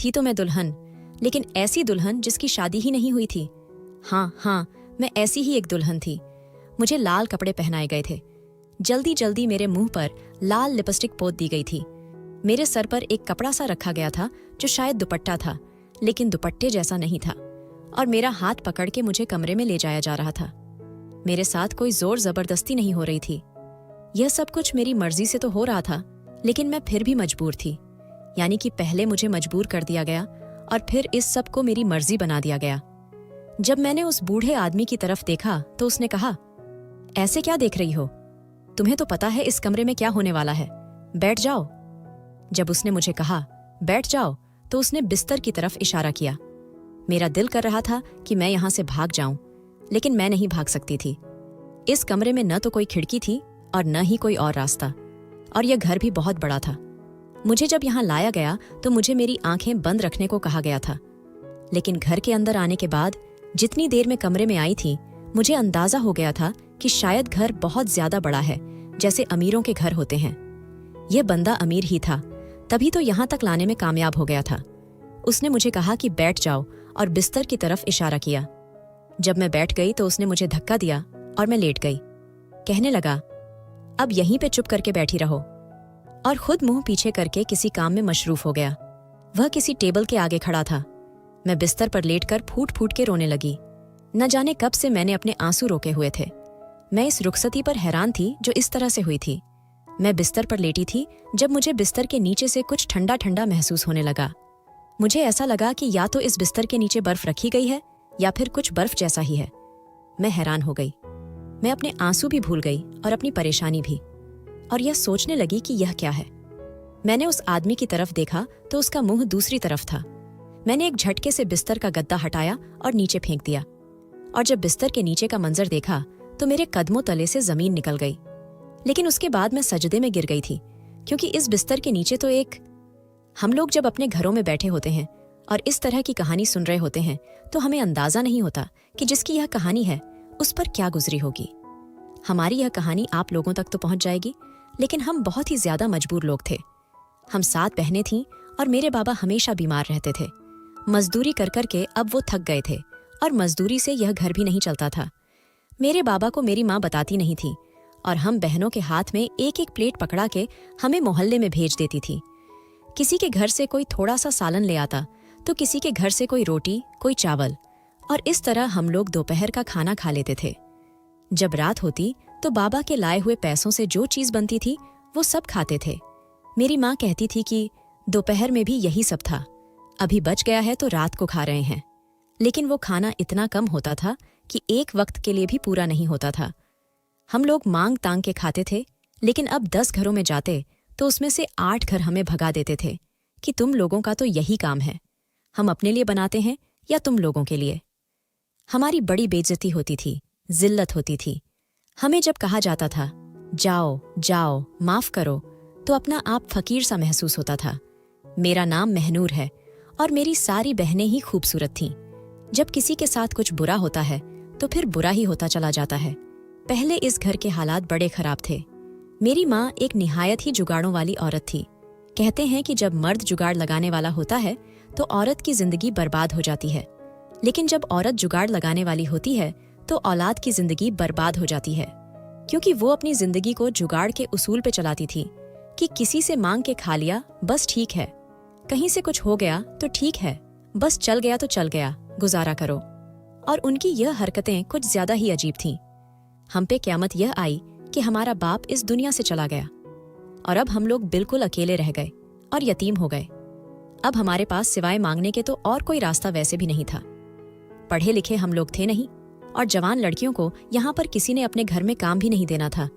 थी तो मैं दुल्हन, लेकिन ऐसी दुल्हन जिसकी शादी ही नहीं हुई थी। हाँ, मैं ऐसी ही एक दुल्हन थी। मुझे लाल कपड़े पहनाए गए थे। जल्दी जल्दी मेरे मुंह पर लाल लिपस्टिक पोत दी गई थी। मेरे सर पर एक कपड़ा सा रखा गया था जो शायद दुपट्टा था, लेकिन दुपट्टे जैसा नहीं था, और मेरा हाथ पकड़ के मुझे कमरे में ले जाया जा रहा था। मेरे साथ कोई जोर जबरदस्ती नहीं हो रही थी। यह सब कुछ मेरी मर्जी से तो हो रहा था, लेकिन मैं फिर भी मजबूर थी। यानी कि पहले मुझे मजबूर कर दिया गया और फिर इस सब को मेरी मर्जी बना दिया गया। जब मैंने उस बूढ़े आदमी की तरफ देखा तो उसने कहा, ऐसे क्या देख रही हो? तुम्हें तो पता है इस कमरे में क्या होने वाला है। बैठ जाओ। जब उसने मुझे कहा बैठ जाओ तो उसने बिस्तर की तरफ इशारा किया। मेरा दिल कर रहा था कि मैं यहां से भाग जाऊं, लेकिन मैं नहीं भाग सकती थी। इस कमरे में न तो कोई खिड़की थी और न ही कोई और रास्ता, और यह घर भी बहुत बड़ा था। मुझे जब यहां लाया गया तो मुझे मेरी आंखें बंद रखने को कहा गया था, लेकिन घर के अंदर आने के बाद जितनी देर में कमरे में आई थी, मुझे अंदाजा हो गया था कि शायद घर बहुत ज्यादा बड़ा है, जैसे अमीरों के घर होते हैं। यह बंदा अमीर ही था, तभी तो यहां तक लाने में कामयाब हो गया था। उसने मुझे कहा कि बैठ जाओ और बिस्तर की तरफ इशारा किया। जब मैं बैठ गई तो उसने मुझे धक्का दिया और मैं लेट गई। कहने लगा, अब यहीं पे चुप करके बैठी रहो, और खुद मुंह पीछे करके किसी काम में मशरूफ हो गया। वह किसी टेबल के आगे खड़ा था। मैं बिस्तर पर लेटकर फूट फूट के रोने लगी। न जाने कब से मैंने अपने आंसू रोके हुए थे। मैं इस रुखसती पर हैरान थी जो इस तरह से हुई थी। मैं बिस्तर पर लेटी थी जब मुझे बिस्तर के नीचे से कुछ ठंडा ठंडा महसूस होने लगा। मुझे ऐसा लगा कि या तो इस बिस्तर के नीचे बर्फ रखी गई है या फिर कुछ बर्फ जैसा ही है। मैं हैरान हो गई। मैं अपने आंसू भी भूल गई और अपनी परेशानी भी, और यह सोचने लगी कि यह क्या है। मैंने उस आदमी की तरफ देखा तो उसका मुंह दूसरी तरफ था। मैंने एक झटके से बिस्तर का गद्दा हटाया और नीचे फेंक दिया, और जब बिस्तर के नीचे का मंजर देखा तो मेरे कदमों तले से जमीन निकल गई। लेकिन उसके बाद मैं सजदे में गिर गई थी, क्योंकि इस बिस्तर के नीचे तो एक... हम लोग जब अपने घरों में बैठे होते हैं और इस तरह की कहानी सुन रहे होते हैं तो हमें अंदाजा नहीं होता कि जिसकी यह कहानी है उस पर क्या गुजरी होगी। हमारी यह कहानी आप लोगों तक तो पहुंच जाएगी, लेकिन हम बहुत ही ज्यादा मजबूर लोग थे। हम 7 बहनें थीं और मेरे बाबा हमेशा बीमार रहते थे। मजदूरी कर कर के अब वो थक गए थे, और मजदूरी से यह घर भी नहीं चलता था। मेरे बाबा को मेरी माँ बताती नहीं थी, और हम बहनों के हाथ में एक एक प्लेट पकड़ा के हमें मोहल्ले में भेज देती थी। किसी के घर से कोई थोड़ा सा सालन ले आता तो किसी के घर से कोई रोटी, कोई चावल, और इस तरह हम लोग दोपहर का खाना खा लेते थे। जब रात होती तो बाबा के लाए हुए पैसों से जो चीज बनती थी वो सब खाते थे। मेरी माँ कहती थी कि दोपहर में भी यही सब था, अभी बच गया है तो रात को खा रहे हैं। लेकिन वो खाना इतना कम होता था कि एक वक्त के लिए भी पूरा नहीं होता था। हम लोग मांग तांग के खाते थे, लेकिन अब 10 घरों में जाते तो उसमें से 8 घर हमें भगा देते थे कि तुम लोगों का तो यही काम है, हम अपने लिए बनाते हैं या तुम लोगों के लिए। हमारी बड़ी बेइज्जती होती थी, जिल्लत होती थी। हमें जब कहा जाता था जाओ जाओ माफ करो, तो अपना आप फकीर सा महसूस होता था। मेरा नाम महनूर है और मेरी सारी बहनें ही खूबसूरत थीं। जब किसी के साथ कुछ बुरा होता है तो फिर बुरा ही होता चला जाता है। पहले इस घर के हालात बड़े खराब थे। मेरी माँ एक निहायत ही जुगाड़ों वाली औरत थी। कहते हैं कि जब मर्द जुगाड़ लगाने वाला होता है तो औरत की जिंदगी बर्बाद हो जाती है, लेकिन जब औरत जुगाड़ लगाने वाली होती है तो औलाद की जिंदगी बर्बाद हो जाती है, क्योंकि वो अपनी जिंदगी को जुगाड़ के उसूल पे चलाती थी कि किसी से मांग के खा लिया बस ठीक है, कहीं से कुछ हो गया तो ठीक है, बस चल गया तो चल गया, गुजारा करो। और उनकी यह हरकतें कुछ ज्यादा ही अजीब थीं। हम पे क़यामत यह आई कि हमारा बाप इस दुनिया से चला गया और अब हम लोग बिल्कुल अकेले रह गए और यतीम हो गए। अब हमारे पास सिवाय मांगने के तो और कोई रास्ता वैसे भी नहीं था। पढ़े लिखे हम लोग थे नहीं, और जवान लड़कियों को यहाँ पर किसी ने अपने घर में काम भी नहीं देना था।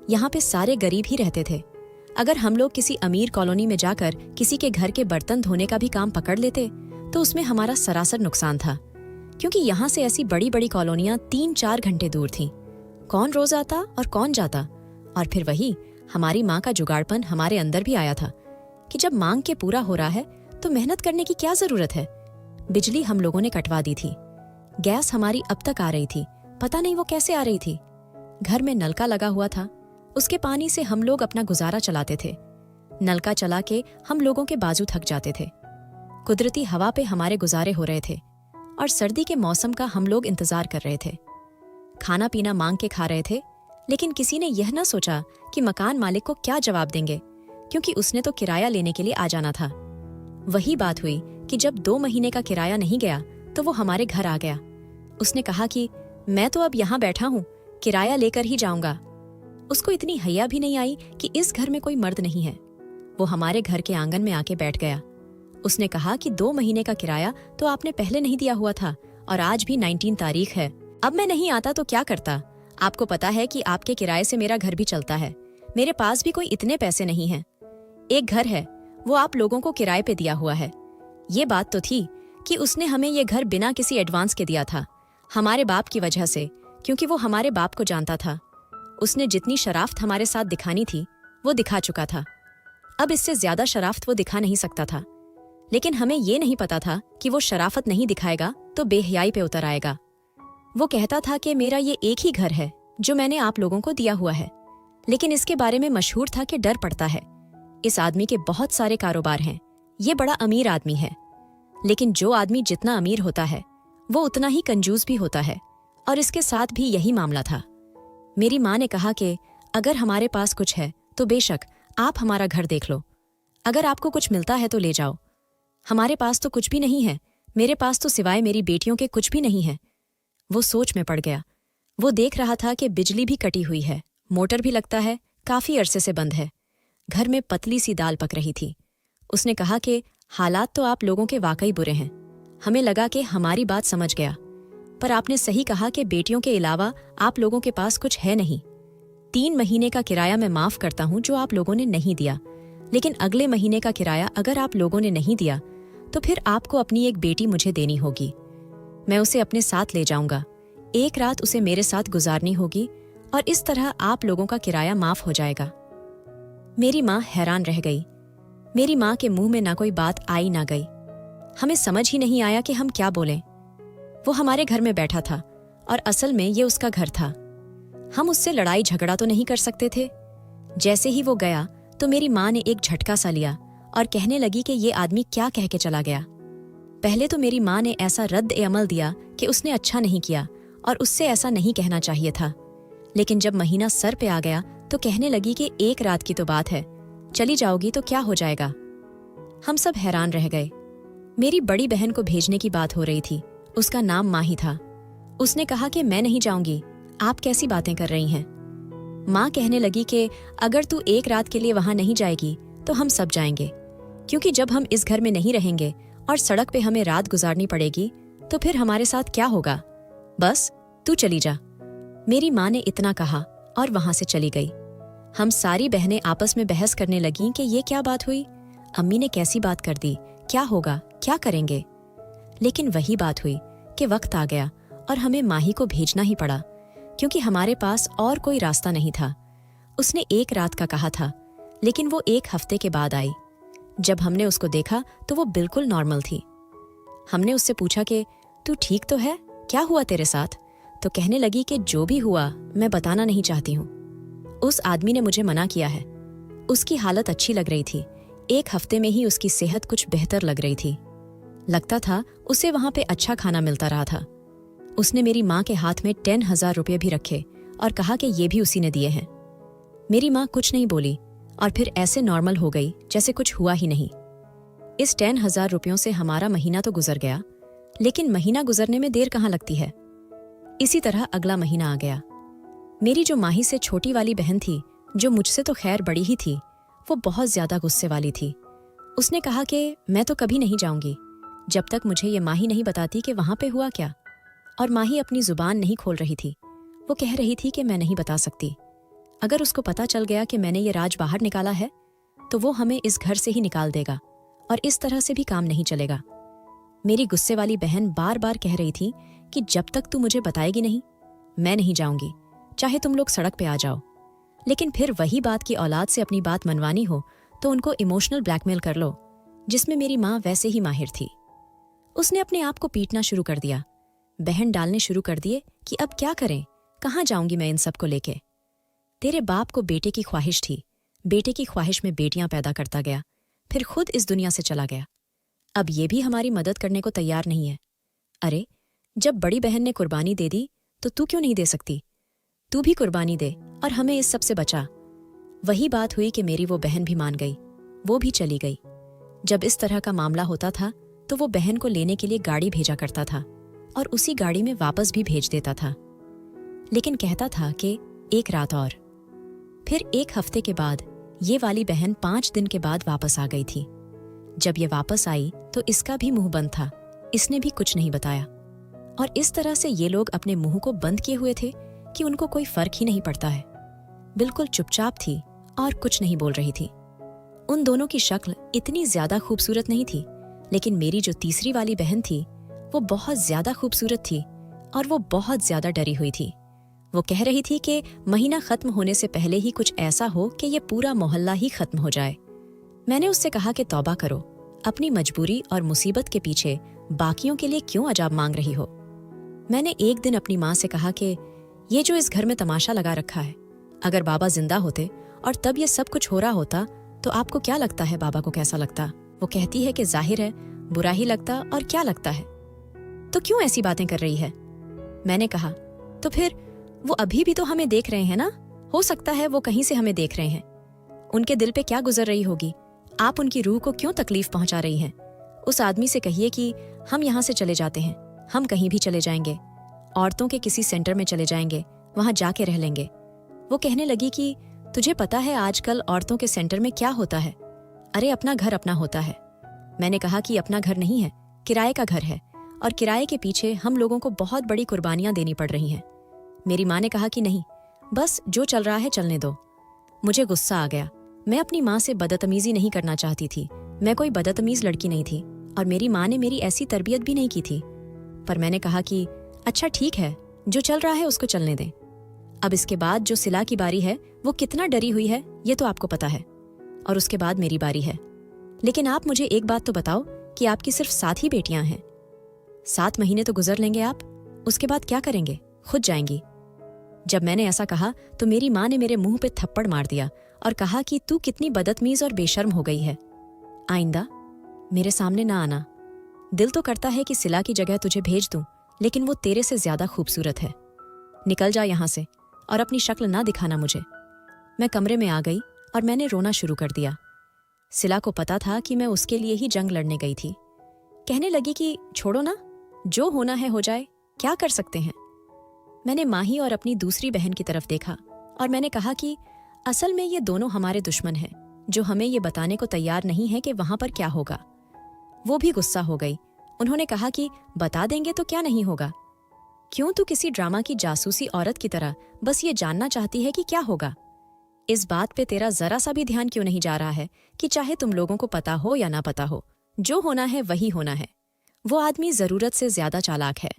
यहाँ पे सारे गरीब ही रहते थे। अगर हम लोग किसी अमीर कॉलोनी में जाकर किसी के घर के बर्तन धोने का भी काम पकड़ लेते तो उसमें हमारा सरासर नुकसान था, क्योंकि यहाँ से ऐसी बड़ी बड़ी कॉलोनियां 3-4 घंटे दूर थीं। कौन रोज आता और कौन जाता। और फिर वही हमारी माँ का जुगाड़पन हमारे अंदर भी आया था कि जब मांग के पूरा हो रहा है तो मेहनत करने की क्या जरूरत है। बिजली हम लोगों ने कटवा दी थी। गैस हमारी अब तक आ रही थी, पता नहीं वो कैसे आ रही थी। घर में नलका लगा हुआ था, उसके पानी से हम लोग अपना गुजारा चलाते थे। नलका चला के हम लोगों के बाजू थक जाते थे। कुदरती हवा पे हमारे गुजारे हो रहे थे और सर्दी के मौसम का हम लोग इंतजार कर रहे थे। खाना पीना मांग के खा रहे थे, लेकिन किसी ने यह न सोचा कि मकान मालिक को क्या जवाब देंगे, क्योंकि उसने तो किराया लेने के लिए आ जाना था। वही बात हुई कि जब 2 महीने का किराया नहीं गया तो वो हमारे घर आ गया। उसने कहा कि मैं तो अब यहाँ बैठा हूँ, किराया लेकर ही जाऊंगा। उसको इतनी हया भी नहीं आई कि इस घर में कोई मर्द नहीं है। वो हमारे घर के आंगन में आके बैठ गया। उसने कहा कि 2 महीने का किराया तो आपने पहले नहीं दिया हुआ था और आज भी 19 तारीख है। अब मैं नहीं आता तो क्या करता? आपको पता है कि आपके किराए से मेरा घर भी चलता है। मेरे पास भी कोई इतने पैसे नहीं हैं। एक घर है, वो आप लोगों को किराए पे दिया हुआ है। ये बात तो थी कि उसने हमें ये घर बिना किसी एडवांस के दिया था, हमारे बाप की वजह से, क्योंकि वो हमारे बाप को जानता था। उसने जितनी शराफ्त हमारे साथ दिखानी थी वो दिखा चुका था। अब इससे ज्यादा शराफ्त वो दिखा नहीं सकता था। लेकिन हमें ये नहीं पता था कि वो शराफत नहीं दिखाएगा तो बेहयाई पे उतर आएगा। वो कहता था कि मेरा ये एक ही घर है जो मैंने आप लोगों को दिया हुआ है, लेकिन इसके बारे में मशहूर था कि डर पड़ता है। इस आदमी के बहुत सारे कारोबार हैं, ये बड़ा अमीर आदमी है। लेकिन जो आदमी जितना अमीर होता है वो उतना ही कंजूस भी होता है, और इसके साथ भी यही मामला था। मेरी माँ ने कहा कि अगर हमारे पास कुछ है तो बेशक आप हमारा घर देख लो, अगर आपको कुछ मिलता है तो ले जाओ। हमारे पास तो कुछ भी नहीं है, मेरे पास तो सिवाय मेरी बेटियों के कुछ भी नहीं है। वो सोच में पड़ गया। वो देख रहा था कि बिजली भी कटी हुई है, मोटर भी लगता है काफी अरसे से बंद है। घर में पतली सी दाल पक रही थी। उसने कहा कि हालात तो आप लोगों के वाकई बुरे हैं। हमें लगा कि हमारी बात समझ गया, पर आपने सही कहा कि बेटियों के अलावा आप लोगों के पास कुछ है नहीं। 3 महीने का किराया मैं माफ करता हूं जो आप लोगों ने नहीं दिया, लेकिन अगले महीने का किराया अगर आप लोगों ने नहीं दिया तो फिर आपको अपनी एक बेटी मुझे देनी होगी। मैं उसे अपने साथ ले जाऊंगा, एक रात उसे मेरे साथ गुजारनी होगी और इस तरह आप लोगों का किराया माफ हो जाएगा। मेरी माँ हैरान रह गई। मेरी माँ के मुंह में ना कोई बात आई ना गई। हमें समझ ही नहीं आया कि हम क्या बोलें। वो हमारे घर में बैठा था और असल में ये उसका घर था। हम उससे लड़ाई झगड़ा तो नहीं कर सकते थे। जैसे ही वो गया तो मेरी माँ ने एक झटका सा लिया और कहने लगी कि ये आदमी क्या कह के चला गया। पहले तो मेरी माँ ने ऐसा रद्द अमल दिया कि उसने अच्छा नहीं किया और उससे ऐसा नहीं कहना चाहिए था। लेकिन जब महीना सर पे आ गया तो कहने लगी कि एक रात की तो बात है, चली जाओगी तो क्या हो जाएगा। हम सब हैरान रह गए। मेरी बड़ी बहन को भेजने की बात हो रही थी, उसका नाम माही था। उसने कहा कि मैं नहीं जाऊंगी, आप कैसी बातें कर रही हैं। माँ कहने लगी कि अगर तू एक रात के लिए वहां नहीं जाएगी तो हम सब जाएंगे, क्योंकि जब हम इस घर में नहीं रहेंगे और सड़क पे हमें रात गुजारनी पड़ेगी तो फिर हमारे साथ क्या होगा। बस तू चली जा। मेरी माँ ने इतना कहा और वहां से चली गई। हम सारी बहनें आपस में बहस करने लगीं कि ये क्या बात हुई, अम्मी ने कैसी बात कर दी, क्या होगा, क्या करेंगे। लेकिन वही बात हुई कि वक्त आ गया और हमें माही को भेजना ही पड़ा, क्योंकि हमारे पास और कोई रास्ता नहीं था। उसने एक रात का कहा था, लेकिन वो 1 हफ्ते के बाद आई। जब हमने उसको देखा तो वो बिल्कुल नॉर्मल थी। हमने उससे पूछा कि तू ठीक तो है, क्या हुआ तेरे साथ? तो कहने लगी कि जो भी हुआ मैं बताना नहीं चाहती हूँ। उस आदमी ने मुझे मना किया है। उसकी हालत अच्छी लग रही थी, 1 हफ्ते में ही उसकी सेहत कुछ बेहतर लग रही थी। लगता था उसे वहां पे अच्छा खाना मिलता रहा था। उसने मेरी माँ के हाथ में 10,000 रुपये भी रखे और कहा कि ये भी उसी ने दिए हैं। मेरी माँ कुछ नहीं बोली और फिर ऐसे नॉर्मल हो गई जैसे कुछ हुआ ही नहीं। इस 10,000 रुपयों से हमारा महीना तो गुजर गया, लेकिन महीना गुजरने में देर कहाँ लगती है। इसी तरह अगला महीना आ गया। मेरी जो माही से छोटी वाली बहन थी, जो मुझसे तो खैर बड़ी ही थी, वो बहुत ज्यादा गुस्से वाली थी। उसने कहा कि मैं तो कभी नहीं जाऊंगी जब तक मुझे ये माही नहीं बताती कि वहां पे हुआ क्या। और माही अपनी जुबान नहीं खोल रही थी। वो कह रही थी कि मैं नहीं बता सकती। अगर उसको पता चल गया कि मैंने ये राज बाहर निकाला है तो वो हमें इस घर से ही निकाल देगा और इस तरह से भी काम नहीं चलेगा। मेरी गुस्से वाली बहन बार बार कह रही थी कि जब तक तू मुझे बताएगी नहीं, मैं नहीं जाऊंगी, चाहे तुम लोग सड़क पे आ जाओ। लेकिन फिर वही बात की औलाद से अपनी बात मनवानी हो तो उनको इमोशनल ब्लैकमेल कर लो, जिसमें मेरी माँ वैसे ही माहिर थी। उसने अपने आप को पीटना शुरू कर दिया, बहन डालने शुरू कर दिए कि अब क्या करें, कहाँ जाऊंगी मैं इन सब को लेके। तेरे बाप को बेटे की ख्वाहिश थी, बेटे की ख्वाहिश में बेटियां पैदा करता गया, फिर खुद इस दुनिया से चला गया। अब ये भी हमारी मदद करने को तैयार नहीं है। अरे, जब बड़ी बहन ने कुर्बानी दे दी तो तू क्यों नहीं दे सकती? तू भी कुर्बानी दे और हमें इस सब से बचा। वही बात हुई कि मेरी वो बहन भी मान गई, वो भी चली गई। जब इस तरह का मामला होता था तो वो बहन को लेने के लिए गाड़ी भेजा करता था और उसी गाड़ी में वापस भी भेज देता था, लेकिन कहता था कि एक रात और। फिर एक हफ्ते के बाद ये वाली बहन 5 दिन के बाद वापस आ गई थी। जब ये वापस आई तो इसका भी मुंह बंद था, इसने भी कुछ नहीं बताया। और इस तरह से ये लोग अपने मुंह को बंद किए हुए थे कि उनको कोई फर्क ही नहीं पड़ता है। बिल्कुल चुपचाप थी और कुछ नहीं बोल रही थी। उन दोनों की शक्ल इतनी ज्यादा खूबसूरत नहीं थी, लेकिन मेरी जो तीसरी वाली बहन थी वो बहुत ज्यादा खूबसूरत थी और वो बहुत ज्यादा डरी हुई थी। वो कह रही थी कि महीना खत्म होने से पहले ही कुछ ऐसा हो कि ये पूरा मोहल्ला ही खत्म हो जाए। मैंने उससे कहा कि तौबा करो, अपनी मजबूरी और मुसीबत के पीछे बाकियों के लिए क्यों अजाब मांग रही हो। मैंने एक दिन अपनी माँ से कहा कि ये जो इस घर में तमाशा लगा रखा है, अगर बाबा जिंदा होते और तब ये सब कुछ हो रहा होता तो आपको क्या लगता है बाबा को कैसा लगता? वो कहती है कि जाहिर है बुरा ही लगता, और क्या लगता है, तो क्यों ऐसी बातें कर रही है? मैंने कहा तो फिर वो अभी भी तो हमें देख रहे हैं ना, हो सकता है वो कहीं से हमें देख रहे हैं। उनके दिल पे क्या गुजर रही होगी, आप उनकी रूह को क्यों तकलीफ पहुंचा रही हैं? उस आदमी से कहिए कि हम यहाँ से चले जाते हैं, हम कहीं भी चले जाएंगे, औरतों के किसी सेंटर में चले जाएंगे, वहां जाके रह लेंगे। वो कहने लगी कि तुझे पता है आजकल औरतों के सेंटर में क्या होता है? अरे अपना घर अपना होता है। मैंने कहा कि अपना घर नहीं है, किराए का घर है, और किराए के पीछे हम लोगों को बहुत बड़ी कुर्बानियां देनी पड़ रही हैं। मेरी माँ ने कहा कि नहीं, बस जो चल रहा है चलने दो। मुझे गुस्सा आ गया। मैं अपनी माँ से बदतमीजी नहीं करना चाहती थी, मैं कोई बदतमीज लड़की नहीं थी, और मेरी माँ ने मेरी ऐसी तरबियत भी नहीं की थी। पर मैंने कहा कि अच्छा ठीक है, जो चल रहा है उसको चलने दें। अब इसके बाद जो सिला की बारी है वो कितना डरी हुई है ये तो आपको पता है, और उसके बाद मेरी बारी है। लेकिन आप मुझे एक बात तो बताओ कि आपकी सिर्फ 7 ही बेटियां हैं। 7 महीने तो गुजर लेंगे आप, उसके बाद क्या करेंगे? खुद जाएंगी। जब मैंने ऐसा कहा तो मेरी माँ ने मेरे मुंह पे थप्पड़ मार दिया और कहा कि तू कितनी बदतमीज और बेशर्म हो गई है, आइंदा मेरे सामने ना आना। दिल तो करता है कि सिला की जगह तुझे भेज दूं, लेकिन वो तेरे से ज्यादा खूबसूरत है। निकल जा यहां से और अपनी शक्ल ना दिखाना मुझे। मैं कमरे में आ गई और मैंने रोना शुरू कर दिया। सिला को पता था कि मैं उसके लिए ही जंग लड़ने गई थी। कहने लगी कि छोड़ो ना, जो होना है हो जाए, क्या कर सकते हैं। मैंने माही और अपनी दूसरी बहन की तरफ देखा और मैंने कहा कि असल में ये दोनों हमारे दुश्मन हैं, जो हमें ये बताने को तैयार नहीं है कि वहां पर क्या होगा। वो भी गुस्सा हो गई। उन्होंने कहा कि बता देंगे तो क्या नहीं होगा, क्यों तू किसी ड्रामा की जासूसी औरत की तरह बस ये जानना चाहती है कि क्या होगा। इस बात पे तेरा जरा सा भी ध्यान क्यों नहीं जा रहा है कि चाहे तुम लोगों को पता हो या ना पता हो, जो होना है वही होना है। वो आदमी जरूरत से ज्यादा चालाक है।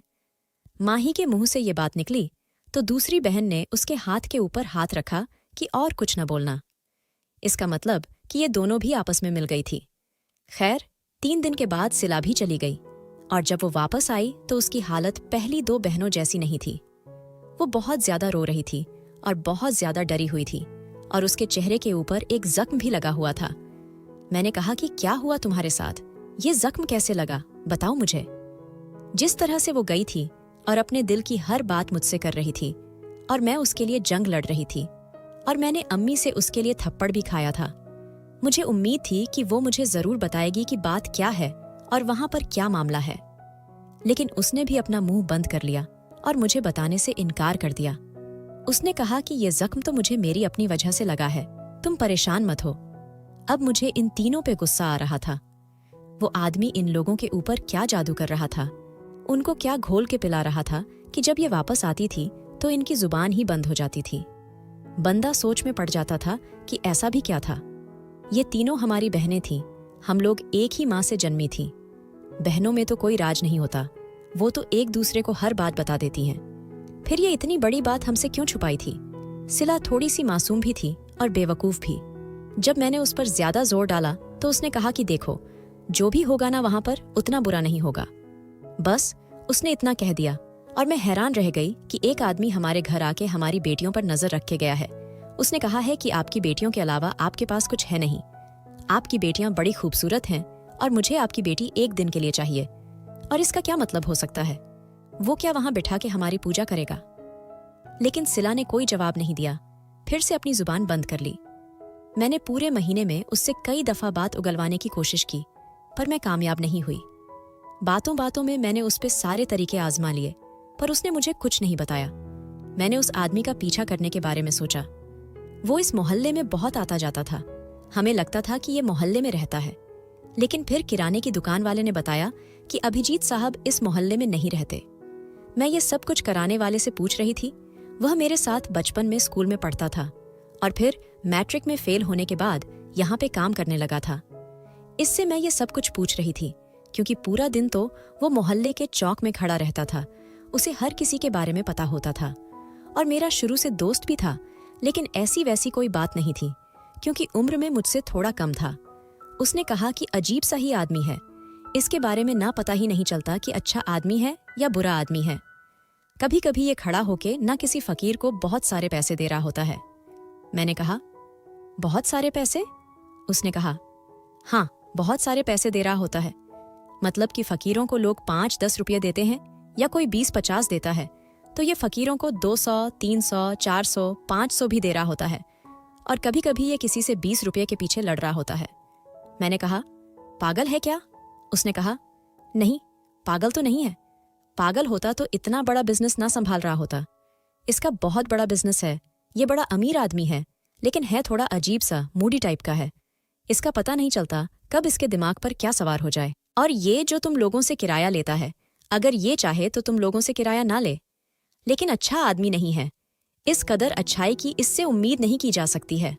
माही के मुंह से ये बात निकली तो दूसरी बहन ने उसके हाथ के ऊपर हाथ रखा कि और कुछ न बोलना। इसका मतलब कि ये दोनों भी आपस में मिल गई थी। खैर 3 दिन के बाद सिला भी चली गई, और जब वो वापस आई तो उसकी हालत पहली 2 बहनों जैसी नहीं थी। वो बहुत ज्यादा रो रही थी और बहुत ज्यादा डरी हुई थी, और उसके चेहरे के ऊपर एक जख्म भी लगा हुआ था। मैंने कहा कि क्या हुआ तुम्हारे साथ, ये जख्म कैसे लगा, बताओ मुझे। जिस तरह से वो गई थी और अपने दिल की हर बात मुझसे कर रही थी, और मैं उसके लिए जंग लड़ रही थी, और मैंने अम्मी से उसके लिए थप्पड़ भी खाया था। मुझे उम्मीद थी कि वो मुझे जरूर बताएगी कि बात क्या है और वहां पर क्या मामला है, लेकिन उसने भी अपना मुंह बंद कर लिया और मुझे बताने से इनकार कर दिया। उसने कहा कि ये जख्म तो मुझे मेरी अपनी वजह से लगा है, तुम परेशान मत हो। अब मुझे इन तीनों पे गुस्सा आ रहा था। वो आदमी इन लोगों के ऊपर क्या जादू कर रहा था, उनको क्या घोल के पिला रहा था कि जब ये वापस आती थी तो इनकी जुबान ही बंद हो जाती थी। बंदा सोच में पड़ जाता था कि ऐसा भी क्या था। ये तीनों हमारी बहनें थीं, हम लोग एक ही माँ से जन्मी थीं। बहनों में तो कोई राज नहीं होता, वो तो एक दूसरे को हर बात बता देती हैं। फिर ये इतनी बड़ी बात हमसे क्यों छुपाई थी? सिला थोड़ी सी मासूम भी थी और बेवकूफ भी। जब मैंने उस पर ज्यादा जोर डाला तो उसने कहा कि देखो, जो भी होगा ना वहां पर उतना बुरा नहीं होगा। बस उसने इतना कह दिया और मैं हैरान रह गई कि एक आदमी हमारे घर आके हमारी बेटियों पर नजर रख के गया है। उसने कहा है कि आपकी बेटियों के अलावा आपके पास कुछ है नहीं, आपकी बेटियां बड़ी खूबसूरत हैं और मुझे आपकी बेटी 1 दिन के लिए चाहिए। और इसका क्या मतलब हो सकता है? वो क्या वहां बिठा के हमारी पूजा करेगा? लेकिन सिला ने कोई जवाब नहीं दिया, फिर से अपनी जुबान बंद कर ली। मैंने पूरे महीने में उससे कई दफा बात उगलवाने की कोशिश की, पर मैं कामयाब नहीं हुई। बातों बातों में मैंने उस पे सारे तरीके आजमा लिए, पर उसने मुझे कुछ नहीं बताया। मैंने उस आदमी का पीछा करने के बारे में सोचा। वो इस मोहल्ले में बहुत आता जाता था। हमें लगता था कि ये मोहल्ले में रहता है, लेकिन फिर किराने की दुकान वाले ने बताया कि अभिजीत साहब इस मोहल्ले में नहीं रहते। मैं ये सब कुछ कराने वाले से पूछ रही थी। वह मेरे साथ बचपन में स्कूल में पढ़ता था और फिर मैट्रिक में फेल होने के बाद यहाँ पे काम करने लगा था। इससे मैं ये सब कुछ पूछ रही थी क्योंकि पूरा दिन तो वो मोहल्ले के चौक में खड़ा रहता था। उसे हर किसी के बारे में पता होता था और मेरा शुरू से दोस्त भी था, लेकिन ऐसी वैसी कोई बात नहीं थी क्योंकि उम्र में मुझसे थोड़ा कम था। उसने कहा कि अजीब सा ही आदमी है, इसके बारे में ना पता ही नहीं चलता कि अच्छा आदमी है या बुरा आदमी है। कभी कभी ये खड़ा होके ना किसी फकीर को बहुत सारे पैसे दे रहा होता है। मैंने कहा, बहुत सारे पैसे? उसने कहा, हाँ, बहुत सारे पैसे दे रहा होता है। मतलब कि फकीरों को लोग 5-10 रुपये देते हैं या कोई 20-50 देता है, तो ये फकीरों को 200, 300, 400, 500 भी दे रहा होता है। और कभी कभी ये किसी से 20 रुपये के पीछे लड़ रहा होता है। मैंने कहा, पागल है क्या? उसने कहा, नहीं, पागल तो नहीं है। पागल होता तो इतना बड़ा बिजनेस ना संभाल रहा होता। इसका बहुत बड़ा बिजनेस है। ये बड़ा अमीर आदमी है, लेकिन है थोड़ा अजीब सा, मूडी टाइप का है। इसका पता नहीं चलता कब इसके दिमाग पर क्या सवार हो जाए। और ये जो तुम लोगों से किराया लेता है, अगर ये चाहे तो तुम लोगों से किराया ना ले, लेकिन अच्छा आदमी नहीं है। इस कदर अच्छाई की इससे उम्मीद नहीं की जा सकती है।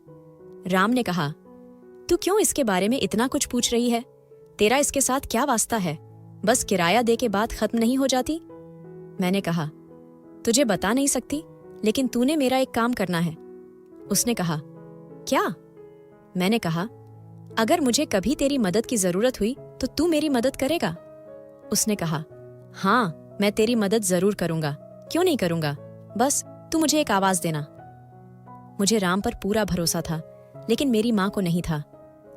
राम ने कहा, तू क्यों इसके बारे में इतना कुछ पूछ रही है? तेरा इसके साथ क्या वास्ता है? बस किराया दे के बात खत्म नहीं हो जाती? मैंने कहा, तुझे बता नहीं सकती, लेकिन तूने मेरा एक काम करना है। उसने कहा, क्या? मैंने कहा, अगर मुझे कभी तेरी मदद की जरूरत हुई तो तू मेरी मदद करेगा? उसने कहा, हाँ, मैं तेरी मदद जरूर करूंगा, क्यों नहीं करूंगा, बस तू मुझे एक आवाज देना। मुझे राम पर पूरा भरोसा था, लेकिन मेरी माँ को नहीं था,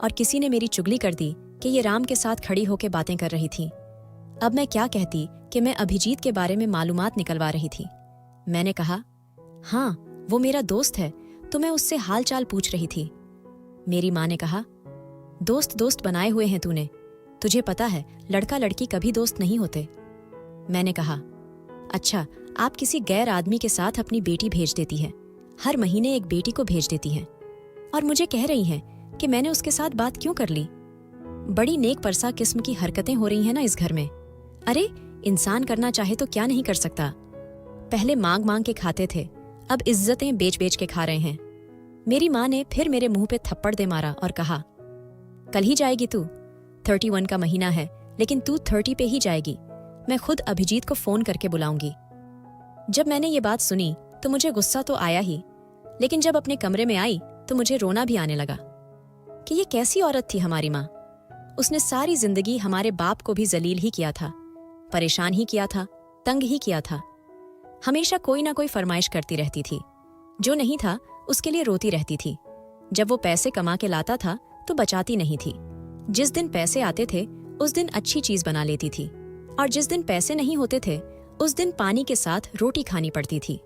और किसी ने मेरी चुगली कर दी कि ये राम के साथ खड़ी होकर बातें कर रही थी। अब मैं क्या कहती कि मैं अभिजीत के बारे में मालूमात निकलवा रही थी। मैंने कहा, हाँ, वो मेरा दोस्त है, तो मैं उससे हाल चाल पूछ रही थी। मेरी माँ ने कहा, दोस्त दोस्त बनाए हुए हैं तूने, तुझे पता है लड़का लड़की कभी दोस्त नहीं होते। मैंने कहा, अच्छा, आप किसी गैर आदमी के साथ अपनी बेटी भेज देती है, हर महीने एक बेटी को भेज देती हैं, और मुझे कह रही हैं कि मैंने उसके साथ बात क्यों कर ली। बड़ी नेक परसा किस्म की हरकतें हो रही हैं ना इस घर में। अरे, इंसान करना चाहे तो क्या नहीं कर सकता। पहले मांग मांग के खाते थे, अब इज्जतें बेच बेच के खा रहे हैं। मेरी माँ ने फिर मेरे मुंह पे थप्पड़ दे मारा और कहा, कल ही जाएगी तू? 31 का महीना है, लेकिन तू 30 पे ही जाएगी। मैं खुद अभिजीत को फोन करके बुलाऊंगी। जब मैंने ये बात सुनी तो मुझे गुस्सा तो आया ही, लेकिन जब अपने कमरे में आई तो मुझे रोना भी आने लगा कि ये कैसी औरत थी हमारी माँ। उसने सारी जिंदगी हमारे बाप को भी जलील ही किया था, परेशान ही किया था, तंग ही किया था। हमेशा कोई ना कोई फरमाइश करती रहती थी, जो नहीं था उसके लिए रोती रहती थी। जब वो पैसे कमा के लाता था तो बचाती नहीं थी। जिस दिन पैसे आते थे उस दिन अच्छी चीज बना लेती थी, और जिस दिन पैसे नहीं होते थे उस दिन पानी के साथ रोटी खानी पड़ती थी।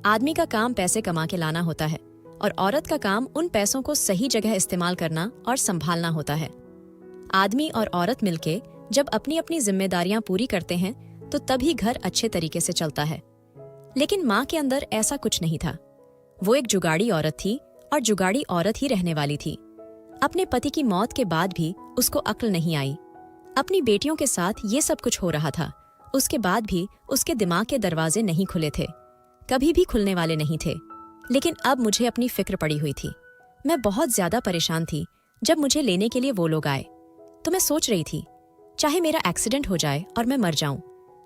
आदमी का काम पैसे कमा के लाना होता है, और औरत का काम उन पैसों को सही जगह इस्तेमाल करना और संभालना होता है। आदमी और औरत मिलके जब अपनी अपनी जिम्मेदारियां पूरी करते हैं तो तभी घर अच्छे तरीके से चलता है। लेकिन माँ के अंदर ऐसा कुछ नहीं था। वो एक जुगाड़ी औरत थी और जुगाड़ी औरत ही रहने वाली थी। अपने पति की मौत के बाद भी उसको अक्ल नहीं आई। अपनी बेटियों के साथ ये सब कुछ हो रहा था, उसके बाद भी उसके दिमाग के दरवाजे नहीं खुले थे, कभी भी खुलने वाले नहीं थे। लेकिन अब मुझे अपनी फिक्र पड़ी हुई थी। मैं बहुत ज्यादा परेशान थी। जब मुझे लेने के लिए वो लोग आए तो मैं सोच रही थी, चाहे मेरा एक्सीडेंट हो जाए और मैं मर जाऊं,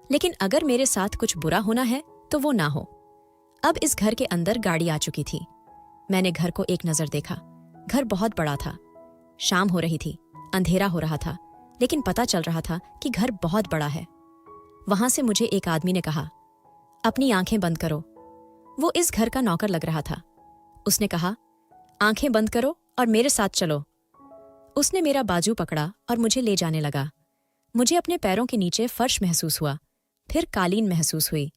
लेकिन अगर मेरे साथ कुछ बुरा होना है तो वो ना हो। अब इस घर के अंदर गाड़ी आ चुकी थी। मैंने घर को एक नजर देखा। घर बहुत बड़ा था। शाम हो रही थी, अंधेरा हो रहा था, लेकिन पता चल रहा था कि घर बहुत बड़ा है। वहां से मुझे एक आदमी ने कहा, अपनी आंखें बंद करो। वो इस घर का नौकर लग रहा था। उसने कहा, आंखें बंद करो और मेरे साथ चलो। उसने मेरा बाजू पकड़ा और मुझे ले जाने लगा। मुझे अपने पैरों के नीचे फर्श महसूस हुआ, फिर कालीन महसूस हुई।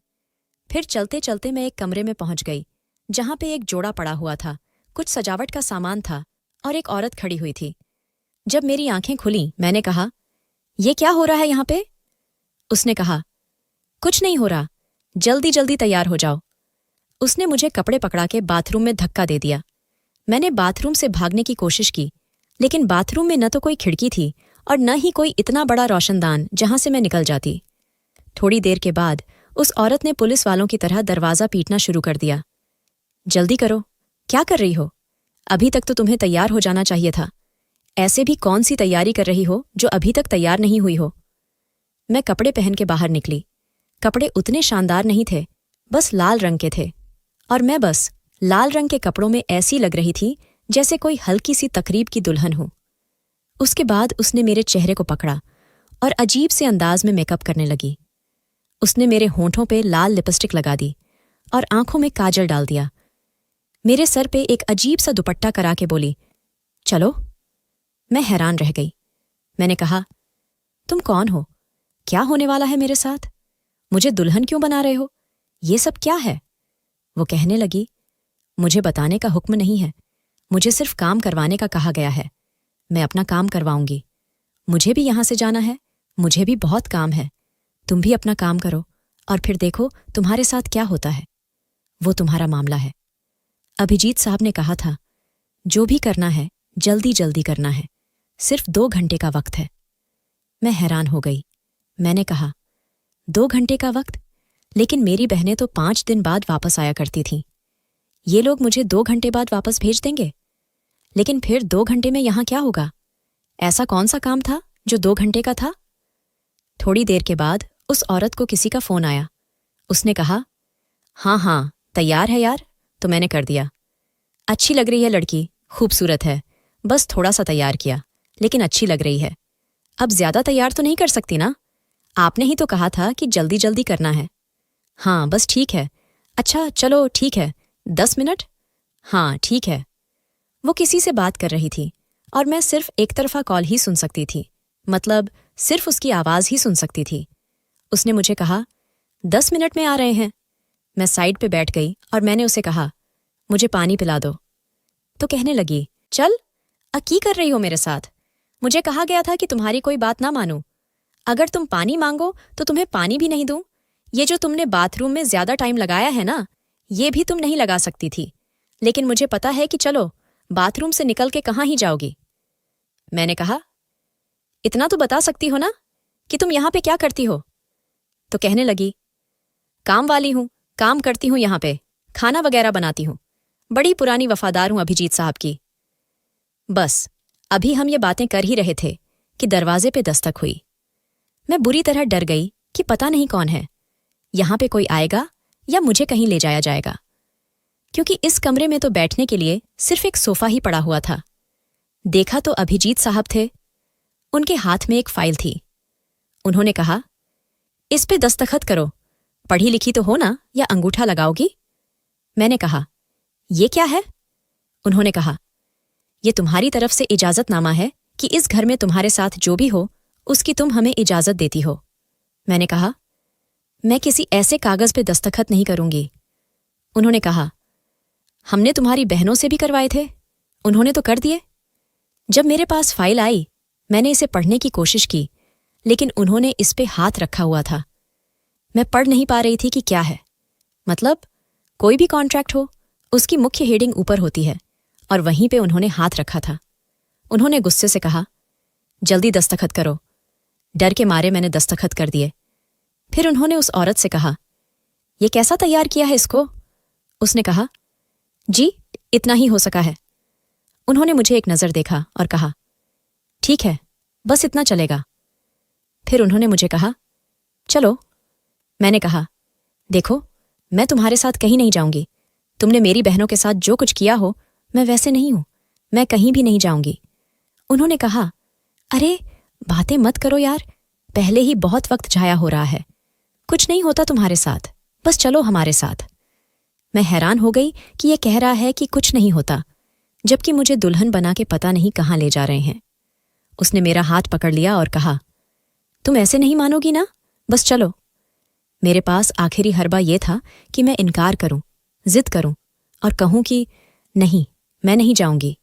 फिर चलते चलते मैं एक कमरे में पहुंच गई जहां पे एक जोड़ा पड़ा हुआ था, कुछ सजावट का सामान था और एक औरत खड़ी हुई थी। जब मेरी आंखें खुलीं, मैंने कहा, ये क्या हो रहा है यहाँ पे? उसने कहा, कुछ नहीं हो रहा, जल्दी जल्दी तैयार हो जाओ। उसने मुझे कपड़े पकड़ा के बाथरूम में धक्का दे दिया। मैंने बाथरूम से भागने की कोशिश की, लेकिन बाथरूम में न तो कोई खिड़की थी और न ही कोई इतना बड़ा रोशनदान जहां से मैं निकल जाती। थोड़ी देर के बाद उस औरत ने पुलिस वालों की तरह दरवाज़ा पीटना शुरू कर दिया। जल्दी करो, क्या कर रही हो? अभी तक तो तुम्हें तैयार हो जाना चाहिए था। ऐसे भी कौन सी तैयारी कर रही हो जो अभी तक तैयार नहीं हुई हो? मैं कपड़े पहन के बाहर निकली। कपड़े उतने शानदार नहीं थे, बस लाल रंग के थे, और मैं बस लाल रंग के कपड़ों में ऐसी लग रही थी जैसे कोई हल्की सी तकरीब की दुल्हन हो। उसके बाद उसने मेरे चेहरे को पकड़ा और अजीब से अंदाज में मेकअप करने लगी। उसने मेरे होंठों पे लाल लिपस्टिक लगा दी और आंखों में काजल डाल दिया। मेरे सर पे एक अजीब सा दुपट्टा करा के बोली, चलो। मैं हैरान रह गई। मैंने कहा, तुम कौन हो? क्या होने वाला है मेरे साथ? मुझे दुल्हन क्यों बना रहे हो? ये सब क्या है? वो कहने लगी, मुझे बताने का हुक्म नहीं है, मुझे सिर्फ काम करवाने का कहा गया है। मैं अपना काम करवाऊंगी। मुझे भी यहां से जाना है, मुझे भी बहुत काम है। तुम भी अपना काम करो और फिर देखो तुम्हारे साथ क्या होता है। वो तुम्हारा मामला है। अभिजीत साहब ने कहा था, जो भी करना है जल्दी जल्दी करना है, सिर्फ 2 घंटे का वक्त है। मैं हैरान हो गई। मैंने कहा, 2 घंटे का वक्त? लेकिन मेरी बहनें तो 5 दिन बाद वापस आया करती थीं। ये लोग मुझे 2 घंटे बाद वापस भेज देंगे? लेकिन फिर 2 घंटे में यहां क्या होगा? ऐसा कौन सा काम था जो 2 घंटे का था? थोड़ी देर के बाद उस औरत को किसी का फोन आया। उसने कहा, हाँ, तैयार है यार। तो मैंने कर दिया। अच्छी लग रही है लड़की, खूबसूरत है, बस थोड़ा सा तैयार किया, लेकिन अच्छी लग रही है। अब ज्यादा तैयार तो नहीं कर सकती ना? आपने ही तो कहा था कि जल्दी जल्दी करना है। हाँ, बस ठीक है। अच्छा चलो ठीक है, 10 मिनट? हाँ ठीक है। वो किसी से बात कर रही थी और मैं सिर्फ एक तरफा कॉल ही सुन सकती थी, मतलब सिर्फ उसकी आवाज ही सुन सकती थी। उसने मुझे कहा, 10 मिनट में आ रहे हैं। मैं साइड पे बैठ गई और मैंने उसे कहा, मुझे पानी पिला दो। तो कहने लगी, चल, की कर रही हो मेरे साथ? मुझे कहा गया था कि तुम्हारी कोई बात ना मानूं। अगर तुम पानी मांगो तो तुम्हें पानी भी नहीं दूं। ये जो तुमने बाथरूम में ज्यादा टाइम लगाया है ना, ये भी तुम नहीं लगा सकती थी। लेकिन मुझे पता है कि चलो, बाथरूम से निकल के कहाँ ही जाओगी। मैंने कहा, इतना तो बता सकती हो ना कि तुम यहां पे क्या करती हो? तो कहने लगी, काम वाली हूं, काम करती हूं यहां पे, खाना वगैरह बनाती हूं, बड़ी पुरानी वफादार हूं अभिजीत साहब की। बस अभी हम ये बातें कर ही रहे थे कि दरवाजे पे दस्तक हुई। मैं बुरी तरह डर गई कि पता नहीं कौन है, यहां पे कोई आएगा या मुझे कहीं ले जाया जाएगा, क्योंकि इस कमरे में तो बैठने के लिए सिर्फ एक सोफा ही पड़ा हुआ था। देखा तो अभिजीत साहब थे। उनके हाथ में एक फाइल थी। उन्होंने कहा, इस पे दस्तखत करो, पढ़ी लिखी तो हो ना, या अंगूठा लगाओगी? मैंने कहा, ये क्या है? उन्होंने कहा, ये तुम्हारी तरफ से इजाजतनामा है कि इस घर में तुम्हारे साथ जो भी हो उसकी तुम हमें इजाजत देती हो। मैंने कहा, मैं किसी ऐसे कागज पे दस्तखत नहीं करूंगी। उन्होंने कहा, हमने तुम्हारी बहनों से भी करवाए थे, उन्होंने तो कर दिए। जब मेरे पास फाइल आई, मैंने इसे पढ़ने की कोशिश की, लेकिन उन्होंने इस पे हाथ रखा हुआ था। मैं पढ़ नहीं पा रही थी कि क्या है। मतलब कोई भी कॉन्ट्रैक्ट हो, उसकी मुख्य हेडिंग ऊपर होती है, और वहीं पे उन्होंने हाथ रखा था। उन्होंने गुस्से से कहा, जल्दी दस्तखत करो। डर के मारे मैंने दस्तखत कर दिए। फिर उन्होंने उस औरत से कहा, ये कैसा तैयार किया है इसको? उसने कहा, जी इतना ही हो सका है। उन्होंने मुझे एक नज़र देखा और कहा, ठीक है, बस इतना चलेगा। फिर उन्होंने मुझे कहा, चलो। मैंने कहा, देखो, मैं तुम्हारे साथ कहीं नहीं जाऊंगी। तुमने मेरी बहनों के साथ जो कुछ किया हो, मैं वैसे नहीं हूं, मैं कहीं भी नहीं जाऊंगी। उन्होंने कहा, अरे बातें मत करो यार, पहले ही बहुत वक्त जाया हो रहा है, कुछ नहीं होता तुम्हारे साथ, बस चलो हमारे साथ। मैं हैरान हो गई कि यह कह रहा है कि कुछ नहीं होता, जबकि मुझे दुल्हन बना के पता नहीं कहाँ ले जा रहे हैं। उसने मेरा हाथ पकड़ लिया और कहा, तुम ऐसे नहीं मानोगी ना, बस चलो। मेरे पास आखिरी हरबा ये था कि मैं इनकार करूं, जिद करूं और कहूं कि नहीं, मैं नहीं जाऊंगी।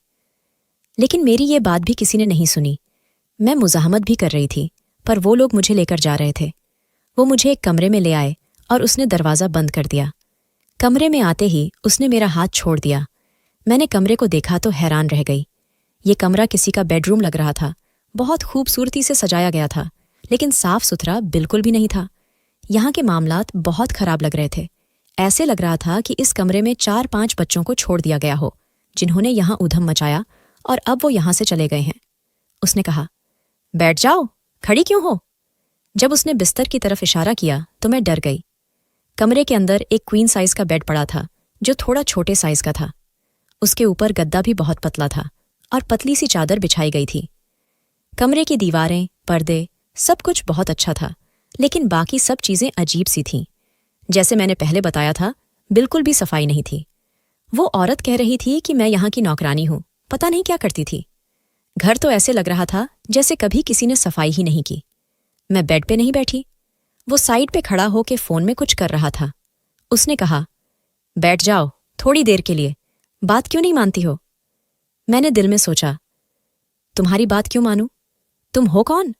लेकिन मेरी ये बात भी किसी ने नहीं सुनी। मैं मुज़ाहमत भी कर रही थी, पर वो लोग मुझे लेकर जा रहे थे। वो मुझे एक कमरे में ले आए और उसने दरवाज़ा बंद कर दिया। कमरे में आते ही उसने मेरा हाथ छोड़ दिया। मैंने कमरे को देखा तो हैरान रह गई। ये कमरा किसी का बेडरूम लग रहा था। बहुत खूबसूरती से सजाया गया था, लेकिन साफ सुथरा बिल्कुल भी नहीं था। यहाँ के मामलात बहुत खराब लग रहे थे। ऐसे लग रहा था कि इस कमरे में 4-5 बच्चों को छोड़ दिया गया हो, जिन्होंने यहाँ ऊधम मचाया और अब वो यहाँ से चले गए हैं। उसने कहा, बैठ जाओ, खड़ी क्यों हो? जब उसने बिस्तर की तरफ इशारा किया तो मैं डर गई। कमरे के अंदर एक क्वीन साइज का बेड पड़ा था, जो थोड़ा छोटे साइज का था। उसके ऊपर गद्दा भी बहुत पतला था और पतली सी चादर बिछाई गई थी। कमरे की दीवारें, पर्दे, सब कुछ बहुत अच्छा था, लेकिन बाकी सब चीजें अजीब सी थीं। जैसे मैंने पहले बताया था, बिल्कुल भी सफाई नहीं थी। वो औरत कह रही थी कि मैं यहाँ की नौकरानी हूँ, पता नहीं क्या करती थी। घर तो ऐसे लग रहा था जैसे कभी किसी ने सफाई ही नहीं की। मैं बेड पे नहीं बैठी। वो साइड पे खड़ा होके फोन में कुछ कर रहा था। उसने कहा, बैठ जाओ थोड़ी देर के लिए, बात क्यों नहीं मानती हो? मैंने दिल में सोचा, तुम्हारी बात क्यों मानूं? तुम हो कौन?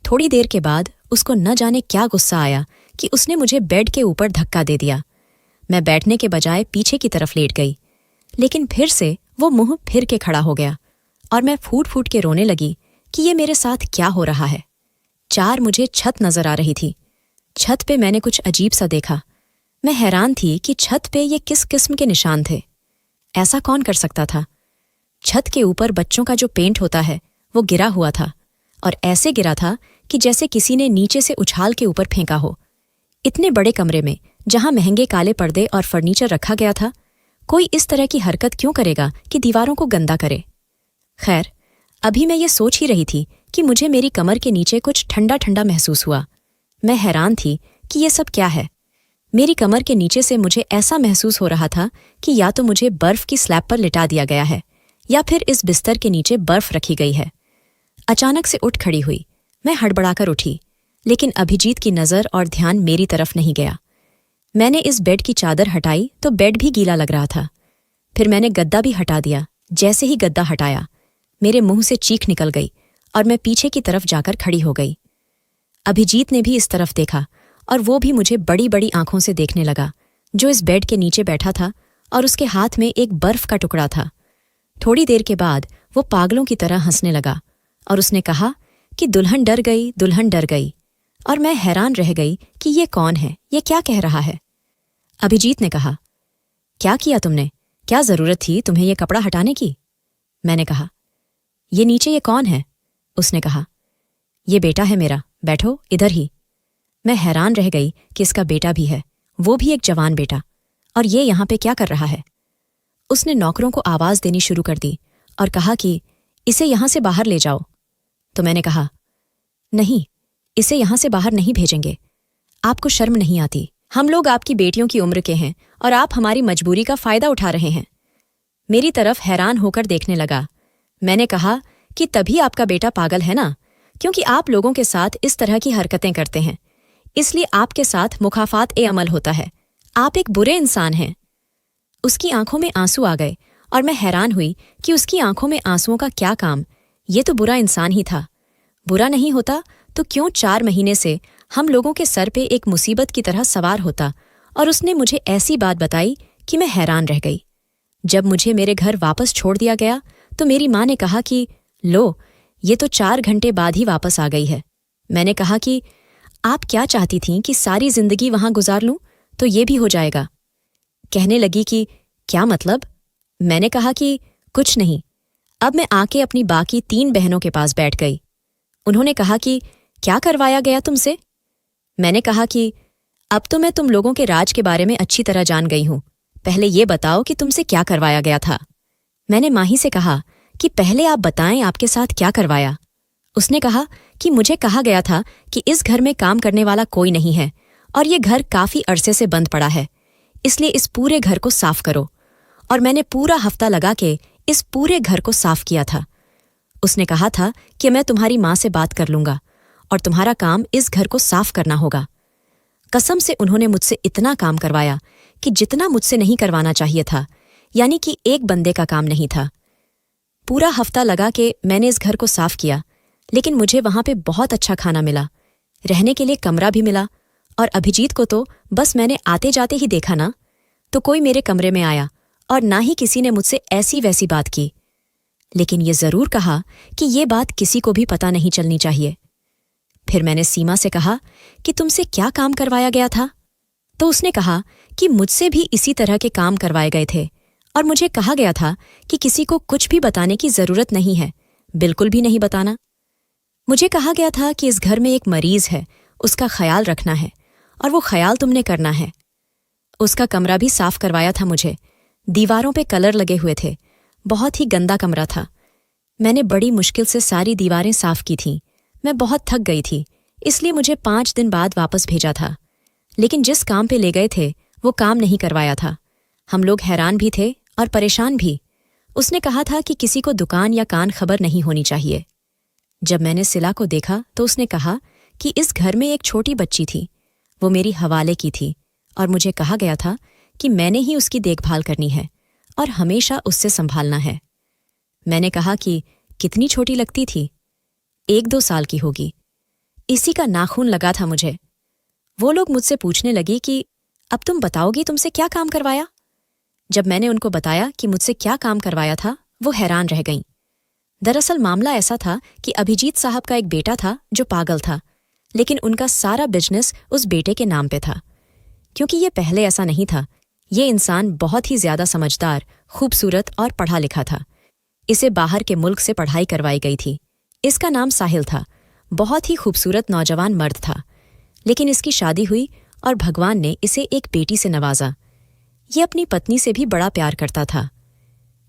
थोड़ी देर के बाद उसको न जाने क्या गुस्सा आया कि उसने मुझे बेड के ऊपर धक्का दे दिया। मैं बैठने के बजाय पीछे की तरफ लेट गई, लेकिन फिर से वो मुंह फिर के खड़ा हो गया और मैं फूट फूट के रोने लगी कि ये मेरे साथ क्या हो रहा है। मुझे छत नजर आ रही थी। छत पे मैंने कुछ अजीब सा देखा। मैं हैरान थी कि छत पे ये किस किस्म के निशान थे। ऐसा कौन कर सकता था? छत के ऊपर बच्चों का जो पेंट होता है वो गिरा हुआ था, और ऐसे गिरा था कि जैसे किसी ने नीचे से उछाल के ऊपर फेंका हो। इतने बड़े कमरे में जहां महंगे काले पर्दे और फर्नीचर रखा गया था, कोई इस तरह की हरकत क्यों करेगा कि दीवारों को गंदा करे? खैर, अभी मैं ये सोच ही रही थी कि मुझे मेरी कमर के नीचे कुछ ठंडा ठंडा महसूस हुआ। मैं हैरान थी कि ये सब क्या है। मेरी कमर के नीचे से मुझे ऐसा महसूस हो रहा था कि या तो मुझे बर्फ की स्लैब पर लिटा दिया गया है या फिर इस बिस्तर के नीचे बर्फ रखी गई है। अचानक से उठ खड़ी हुई। मैं हड़बड़ाकर उठी, लेकिन अभिजीत की नज़र और ध्यान मेरी तरफ नहीं गया। मैंने इस बेड की चादर हटाई तो बेड भी गीला लग रहा था। फिर मैंने गद्दा भी हटा दिया। जैसे ही गद्दा हटाया, मेरे मुंह से चीख निकल गई और मैं पीछे की तरफ जाकर खड़ी हो गई। अभिजीत ने भी इस तरफ देखा और वो भी मुझे बड़ी बड़ी आंखों से देखने लगा, जो इस बेड के नीचे बैठा था और उसके हाथ में एक बर्फ का टुकड़ा था। थोड़ी देर के बाद वो पागलों की तरह हंसने लगा और उसने कहा कि दुल्हन डर गई, दुल्हन डर गई। और मैं हैरान रह गई कि ये कौन है, ये क्या कह रहा है। अभिजीत ने कहा, क्या किया तुमने? क्या जरूरत थी तुम्हें ये कपड़ा हटाने की? मैंने कहा, ये नीचे ये कौन है? उसने कहा, ये बेटा है मेरा, बैठो इधर ही। मैं हैरान रह गई कि इसका बेटा भी है, वो भी एक जवान बेटा, और ये यहाँ पे क्या कर रहा है? उसने नौकरों को आवाज देनी शुरू कर दी और कहा कि इसे यहां से बाहर ले जाओ। तो मैंने कहा, नहीं, इसे यहां से बाहर नहीं भेजेंगे। आपको शर्म नहीं आती? हम लोग आपकी बेटियों की उम्र के हैं और आप हमारी मजबूरी का फायदा उठा रहे हैं। मेरी तरफ हैरान होकर देखने लगा। मैंने कहा कि तभी आपका बेटा पागल है ना, क्योंकि आप लोगों के साथ इस तरह की हरकतें करते हैं, इसलिए आपके साथ मुखाफात-ए-अमल होता है। आप एक बुरे इंसान हैं। उसकी आंखों में आंसू आ गए और मैं हैरान हुई कि उसकी आंखों में आंसुओं का क्या काम। ये तो बुरा इंसान ही था। बुरा नहीं होता तो क्यों 4 महीने से हम लोगों के सर पे एक मुसीबत की तरह सवार होता? और उसने मुझे ऐसी बात बताई कि मैं हैरान रह गई। जब मुझे मेरे घर वापस छोड़ दिया गया तो मेरी माँ ने कहा कि लो, ये तो 4 घंटे बाद ही वापस आ गई है। मैंने कहा कि आप क्या चाहती थीं कि सारी जिंदगी वहां गुजार लूं, तो ये भी हो जाएगा। कहने लगी कि क्या मतलब? मैंने कहा कि कुछ नहीं। अब मैं आके अपनी बाकी 3 बहनों के पास बैठ गई। उन्होंने कहा कि क्या करवाया गया तुमसे? मैंने कहा कि अब तो मैं तुम लोगों के राज के बारे में अच्छी तरह जान गई हूं, पहले ये बताओ कि तुमसे क्या करवाया गया था। मैंने माही से कहा कि पहले आप बताएं आपके साथ क्या करवाया। उसने कहा कि मुझे कहा गया था कि इस घर में काम करने वाला कोई नहीं है और ये घर काफी अरसे से बंद पड़ा है, इसलिए इस पूरे घर को साफ करो। और मैंने पूरा हफ्ता लगा के इस पूरे घर को साफ किया था। उसने कहा था कि मैं तुम्हारी माँ से बात कर लूंगा और तुम्हारा काम इस घर को साफ करना होगा। कसम से उन्होंने मुझसे इतना काम करवाया कि जितना मुझसे नहीं करवाना चाहिए था, यानी कि एक बंदे का काम नहीं था। पूरा हफ्ता लगा कि मैंने इस घर को साफ किया, लेकिन मुझे वहां पे बहुत अच्छा खाना मिला, रहने के लिए कमरा भी मिला। और अभिजीत को तो बस मैंने आते जाते ही देखा ना, तो कोई मेरे कमरे में आया और ना ही किसी ने मुझसे ऐसी वैसी बात की। लेकिन ये जरूर कहा कि ये बात किसी को भी पता नहीं चलनी चाहिए। फिर मैंने सीमा से कहा कि तुमसे क्या काम करवाया गया था? तो उसने कहा कि मुझसे भी इसी तरह के काम करवाए गए थे और मुझे कहा गया था कि किसी को कुछ भी बताने की जरूरत नहीं है, बिल्कुल भी नहीं बताना। मुझे कहा गया था कि इस घर में एक मरीज है, उसका ख्याल रखना है और वो ख्याल तुमने करना है। उसका कमरा भी साफ करवाया था मुझे, दीवारों पे कलर लगे हुए थे, बहुत ही गंदा कमरा था। मैंने बड़ी मुश्किल से सारी दीवारें साफ की थीं। मैं बहुत थक गई थी, इसलिए मुझे 5 दिन बाद वापस भेजा था। लेकिन जिस काम पे ले गए थे वो काम नहीं करवाया था। हम लोग हैरान भी थे और परेशान भी। उसने कहा था कि किसी को दुकान या कान खबर नहीं होनी चाहिए। जब मैंने सिला को देखा तो उसने कहा कि इस घर में एक छोटी बच्ची थी, वो मेरी हवाले की थी और मुझे कहा गया था कि मैंने ही उसकी देखभाल करनी है और हमेशा उससे संभालना है। मैंने कहा कि कितनी छोटी लगती थी? 1-2 साल की होगी। इसी का नाखून लगा था मुझे। वो लोग मुझसे पूछने लगी कि अब तुम बताओगी तुमसे क्या काम करवाया? जब मैंने उनको बताया कि मुझसे क्या काम करवाया था, वो हैरान रह गईं। दरअसल मामला ऐसा था कि अभिजीत साहब का एक बेटा था जो पागल था, लेकिन उनका सारा बिजनेस उस बेटे के नाम पे था। क्योंकि ये पहले ऐसा नहीं था, ये इंसान बहुत ही ज्यादा समझदार, खूबसूरत और पढ़ा लिखा था। इसे बाहर के मुल्क से पढ़ाई करवाई गई थी। इसका नाम साहिल था, बहुत ही खूबसूरत नौजवान मर्द था। लेकिन इसकी शादी हुई और भगवान ने इसे एक बेटी से नवाजा। ये अपनी पत्नी से भी बड़ा प्यार करता था।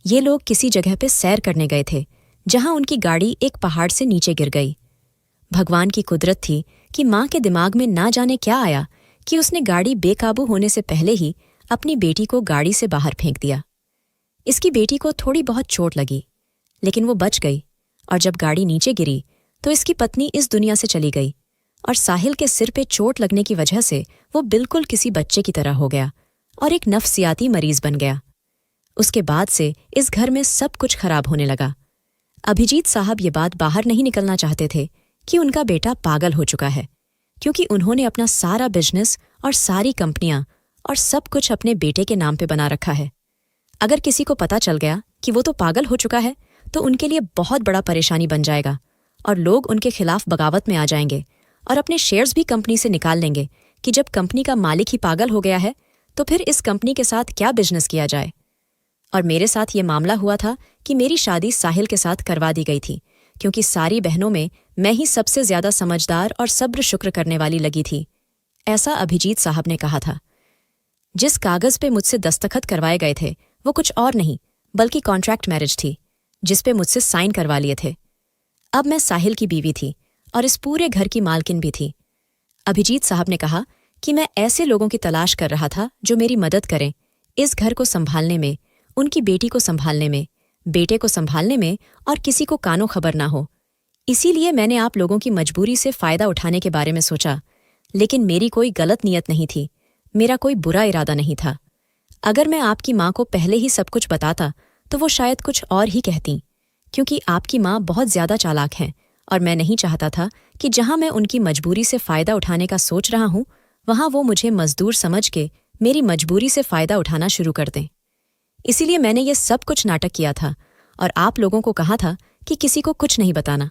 ये लोग किसी जगह पे सैर करने गए थे, जहां उनकी गाड़ी एक पहाड़ से नीचे गिर गई। भगवान की कुदरत थी कि माँ के दिमाग में ना जाने क्या आया कि उसने गाड़ी बेकाबू होने से पहले ही अपनी बेटी को गाड़ी से बाहर फेंक दिया। इसकी बेटी को थोड़ी बहुत चोट लगी, लेकिन वो बच गई और जब गाड़ी नीचे गिरी तो इसकी पत्नी इस दुनिया से चली गई और साहिल के सिर पे चोट लगने की वजह से वो बिल्कुल किसी बच्चे की तरह हो गया और एक नफ्सियाती मरीज बन गया। उसके बाद से इस घर में सब कुछ खराब होने लगा। अभिजीत साहब ये बात बाहर नहीं निकलना चाहते थे कि उनका बेटा पागल हो चुका है, क्योंकि उन्होंने अपना सारा बिजनेस और सारी कंपनियां और सब कुछ अपने बेटे के नाम पे बना रखा है। अगर किसी को पता चल गया कि वो तो पागल हो चुका है तो उनके लिए बहुत बड़ा परेशानी बन जाएगा और लोग उनके खिलाफ बगावत में आ जाएंगे और अपने शेयर्स भी कंपनी से निकाल लेंगे कि जब कंपनी का मालिक ही पागल हो गया है तो फिर इस कंपनी के साथ क्या बिजनेस किया जाए। और मेरे साथ ये मामला हुआ था कि मेरी शादी साहिल के साथ करवा दी गई थी, क्योंकि सारी बहनों में मैं ही सबसे ज्यादा समझदार और सब्र शुक्र करने वाली लगी थी, ऐसा अभिजीत साहब ने कहा था। जिस कागज पे मुझसे दस्तखत करवाए गए थे वो कुछ और नहीं बल्कि कॉन्ट्रैक्ट मैरिज थी, जिस पे मुझसे साइन करवा लिए थे। अब मैं साहिल की बीवी थी और इस पूरे घर की मालकिन भी थी। अभिजीत साहब ने कहा कि मैं ऐसे लोगों की तलाश कर रहा था जो मेरी मदद करें इस घर को संभालने में, उनकी बेटी को संभालने में, बेटे को संभालने में और किसी को कानो खबर ना हो। इसीलिए मैंने आप लोगों की मजबूरी से फायदा उठाने के बारे में सोचा, लेकिन मेरी कोई गलत नीयत नहीं थी, मेरा कोई बुरा इरादा नहीं था। अगर मैं आपकी माँ को पहले ही सब कुछ बताता तो वो शायद कुछ और ही कहती, क्योंकि आपकी माँ बहुत ज्यादा चालाक हैं और मैं नहीं चाहता था कि जहां मैं उनकी मजबूरी से फायदा उठाने का सोच रहा हूं वहां वो मुझे मजदूर समझ के मेरी मजबूरी से फायदा उठाना शुरू कर दें। इसीलिए मैंने ये सब कुछ नाटक किया था और आप लोगों को कहा था कि किसी को कुछ नहीं बताना।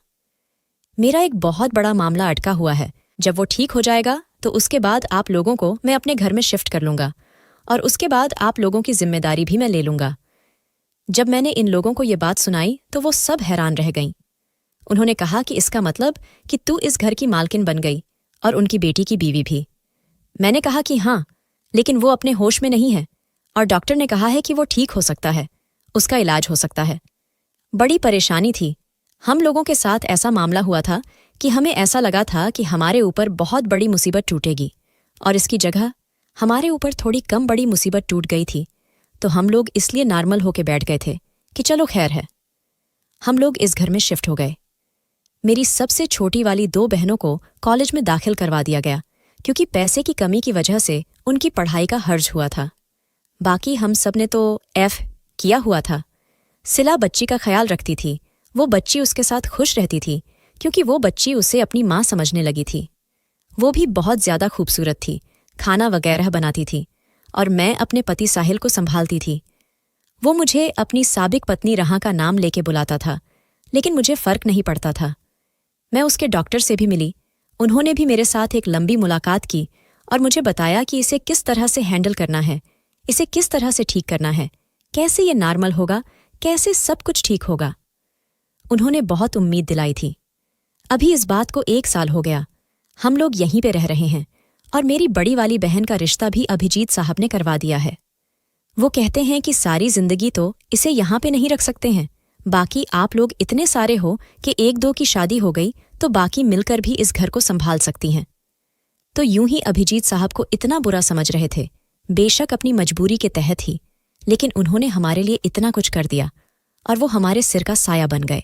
मेरा एक बहुत बड़ा मामला अटका हुआ है। जब वो ठीक हो जाएगा तो उसके बाद आप लोगों को मैं अपने घर में शिफ्ट कर लूंगा और उसके बाद आप लोगों की जिम्मेदारी भी मैं ले लूंगा। जब मैंने इन लोगों को ये बात सुनाई तो वो सब हैरान रह गईं। उन्होंने कहा कि इसका मतलब कि तू इस घर की मालकिन बन गई और उनकी बेटी की बीवी भी। मैंने कहा कि हाँ, लेकिन वो अपने होश में नहीं है और डॉक्टर ने कहा है कि वो ठीक हो सकता है, उसका इलाज हो सकता है। बड़ी परेशानी थी। हम लोगों के साथ ऐसा मामला हुआ था कि हमें ऐसा लगा था कि हमारे ऊपर बहुत बड़ी मुसीबत टूटेगी और इसकी जगह हमारे ऊपर थोड़ी कम बड़ी मुसीबत टूट गई थी, तो हम लोग इसलिए नॉर्मल होके बैठ गए थे कि चलो खैर है। हम लोग इस घर में शिफ्ट हो गए। मेरी सबसे छोटी वाली 2 बहनों को कॉलेज में दाखिल करवा दिया गया क्योंकि पैसे की कमी की वजह से उनकी पढ़ाई का हर्ज हुआ था। बाकी हम सब ने तो एफ किया हुआ था। सिला बच्ची का ख्याल रखती थी। वो बच्ची उसके साथ खुश रहती थी क्योंकि वो बच्ची उसे अपनी माँ समझने लगी थी। वो भी बहुत ज्यादा खूबसूरत थी, खाना वगैरह बनाती थी और मैं अपने पति साहिल को संभालती थी। वो मुझे अपनी साबिक पत्नी रहा का नाम लेके बुलाता था, लेकिन मुझे फर्क नहीं पड़ता था। मैं उसके डॉक्टर से भी मिली। उन्होंने भी मेरे साथ एक लंबी मुलाकात की और मुझे बताया कि इसे किस तरह से हैंडल करना है, इसे किस तरह से ठीक करना है, कैसे ये नॉर्मल होगा, कैसे सब कुछ ठीक होगा। उन्होंने बहुत उम्मीद दिलाई थी। अभी इस बात को 1 साल हो गया। हम लोग यहीं पे रह रहे हैं और मेरी बड़ी वाली बहन का रिश्ता भी अभिजीत साहब ने करवा दिया है। वो कहते हैं कि सारी जिंदगी तो इसे यहाँ पे नहीं रख सकते हैं, बाकी आप लोग इतने सारे हो कि 1-2 की शादी हो गई तो बाकी मिलकर भी इस घर को संभाल सकती हैं। तो यूं ही अभिजीत साहब को इतना बुरा समझ रहे थे, बेशक अपनी मजबूरी के तहत ही, लेकिन उन्होंने हमारे लिए इतना कुछ कर दिया और वो हमारे सिर का साया बन गए।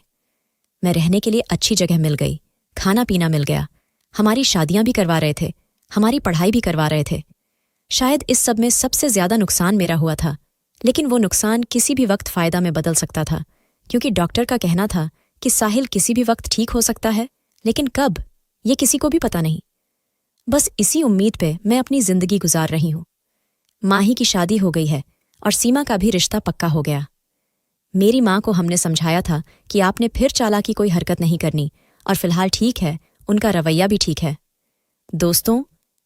मैं रहने के लिए अच्छी जगह मिल गई, खाना पीना मिल गया, हमारी शादियां भी करवा रहे थे, हमारी पढ़ाई भी करवा रहे थे। शायद इस सब में सबसे ज्यादा नुकसान मेरा हुआ था, लेकिन वो नुकसान किसी भी वक्त फायदा में बदल सकता था क्योंकि डॉक्टर का कहना था कि साहिल किसी भी वक्त ठीक हो सकता है, लेकिन कब ये किसी को भी पता नहीं। बस इसी उम्मीद पे मैं अपनी जिंदगी गुजार रही हूं। माही की शादी हो गई है और सीमा का भी रिश्ता पक्का हो गया। मेरी माँ को हमने समझाया था कि आपने फिर चालाकी कोई हरकत नहीं करनी और फिलहाल ठीक है, उनका रवैया भी ठीक है। दोस्तों,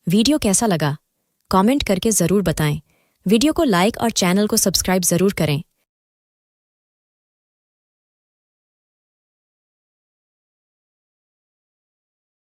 वीडियो कैसा लगा? कमेंट करके जरूर बताएं। वीडियो को लाइक और चैनल को सब्सक्राइब जरूर करें।